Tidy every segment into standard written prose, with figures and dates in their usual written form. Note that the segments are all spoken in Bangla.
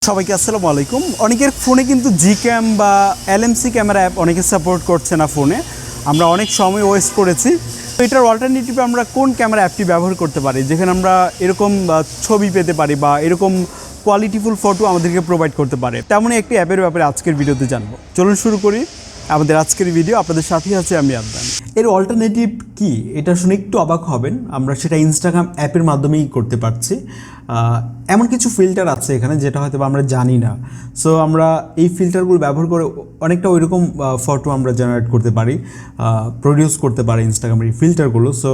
সবাইকে আসসালামু আলাইকুম। অনেকের ফোনে কিন্তু Gcam বা LMC ক্যামেরা অ্যাপ অনেকে সাপোর্ট করছে না ফোনে। আমরা অনেক সময় ওয়েস্ট করেছি। তো এটার অল্টারনেটিভে আমরা কোন ক্যামেরা অ্যাপটি ব্যবহার করতে পারি যেখানে আমরা এরকম ছবি পেতে পারি বা এরকম কোয়ালিটিফুল ফটো আমাদেরকে প্রোভাইড করতে পারে, তেমনই একটি অ্যাপের ব্যাপারে আজকের ভিডিওতে জানবো। চলুন শুরু করি আমাদের আজকের ভিডিও। আপনাদের সাথেই আছে আমি আদনান। এর অল্টারনেটিভ কি এটা শুনে একটু অবাক হবেন, আমরা সেটা ইনস্টাগ্রাম অ্যাপের মাধ্যমেই করতে পারছি। এমন কিছু ফিল্টার আছে এখানে যেটা হয়তো আমরা জানি না। সো আমরা এই ফিল্টারগুলো ব্যবহার করে অনেকটা ওইরকম ফটো আমরা জেনারেট করতে পারি, প্রডিউস করতে পারি ইনস্টাগ্রামের এই ফিল্টারগুলো। সো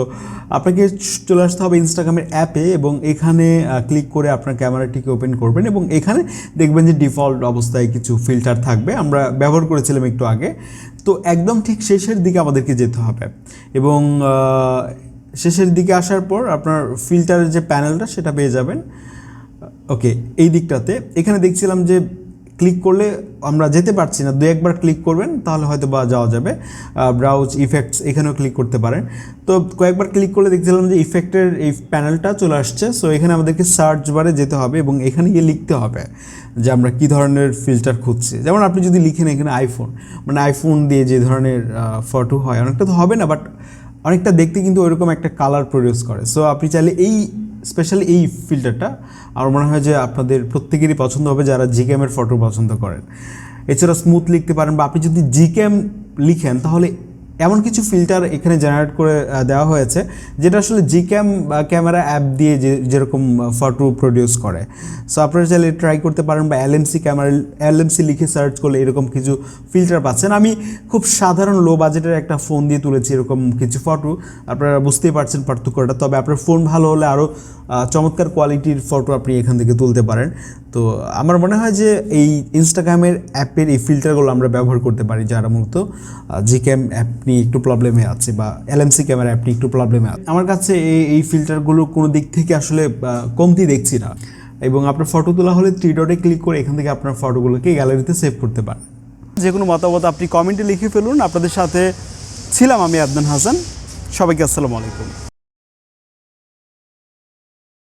আপনাকে চলে আসতে হবে ইনস্টাগ্রামের অ্যাপে এবং এখানে ক্লিক করে আপনার ক্যামেরাটিকে ওপেন করবেন এবং এখানে দেখবেন যে ডিফল্ট অবস্থায় কিছু ফিল্টার থাকবে, আমরা ব্যবহার করেছিলাম একটু আগে। তো একদম ঠিক শেষের দিকে আমাদেরকে যেতে হবে এবং শেষের দিকে আসার পর আপনার ফিল্টারের যে প্যানেলটা সেটা পেয়ে যাবেন। ওকে, এই দিকটাতে এখানে দেখছিলাম যে ক্লিক করলে আমরা যেতে পারছি না, দু একবার ক্লিক করবেন তাহলে হয়তো বা যাওয়া যাবে। ব্রাউজ ইফেক্টস এখানেও ক্লিক করতে পারেন। তো কয়েকবার ক্লিক করলে দেখছিলাম যে ইফেক্টের এই প্যানেলটা চলে আসছে। সো এখানে আমাদেরকে সার্চ বারে যেতে হবে এবং এখানে গিয়ে লিখতে হবে যে আমরা কী ধরনের ফিল্টার খুঁজছি। যেমন আপনি যদি লিখেন এখানে আইফোন, মানে আইফোন দিয়ে যে ধরনের ফটো হয়, অনেকটা তো হবে না বাট অনেকটা দেখতে কিন্তু ওইরকম একটা কালার প্রডিউস করে। সো আপনি চাইলে এই স্পেশালি এই ফিল্টারটা আমার মনে হয় যে আপনাদের প্রত্যেকেরই পছন্দ হবে যারা Gcam-এর ফটো পছন্দ করেন। এছাড়া স্মুথ লিখতে পারেন বা আপনি যদি Gcam লিখেন তাহলে এমন কিছু ফিল্টার এখানে জেনারেট করে দেওয়া হয়েছে যেটা আসলে Gcam ক্যামেরা অ্যাপ দিয়ে যেরকম ফটো প্রডিউস করে। সো আপনারা চাইলে ট্রাই করতে পারেন বা LMC লিখে সার্চ করলে এরকম কিছু ফিল্টার পাচ্ছেন। আমি খুব সাধারণ লো বাজেটের একটা ফোন দিয়ে তুলেছি এরকম কিছু ফটো, আপনারা বুঝতেই পারছেন পার্থক্যটা। তবে আপনার ফোন ভালো হলে আরও চমৎকার কোয়ালিটির ফটো আপনি এখান থেকে তুলতে পারেন। তো আমার মনে হয় যে এই ইনস্টাগ্রামের অ্যাপের এই ফিল্টারগুলো আমরা ব্যবহার করতে পারি যারা মূলত Gcam অ্যাপ নিয়ে একটু প্রবলেমে আছে বা LMC ক্যামেরা অ্যাপ নিয়ে একটু প্রবলেমে আছে। আমার কাছে এই ফিল্টারগুলো কোনো দিক থেকে আসলে কমতি দেখছি না। এবং আপনার ফটো তোলা হলে 3 ডটে ক্লিক করে এখান থেকে আপনার ফটোগুলোকে গ্যালারিতে সেভ করতে পারেন। যে কোনো মতামত আপনি কমেন্টে লিখে ফেলুন। আপনাদের সাথে ছিলাম আমি আদনান হাসান। সবাইকে আসসালামু আলাইকুম।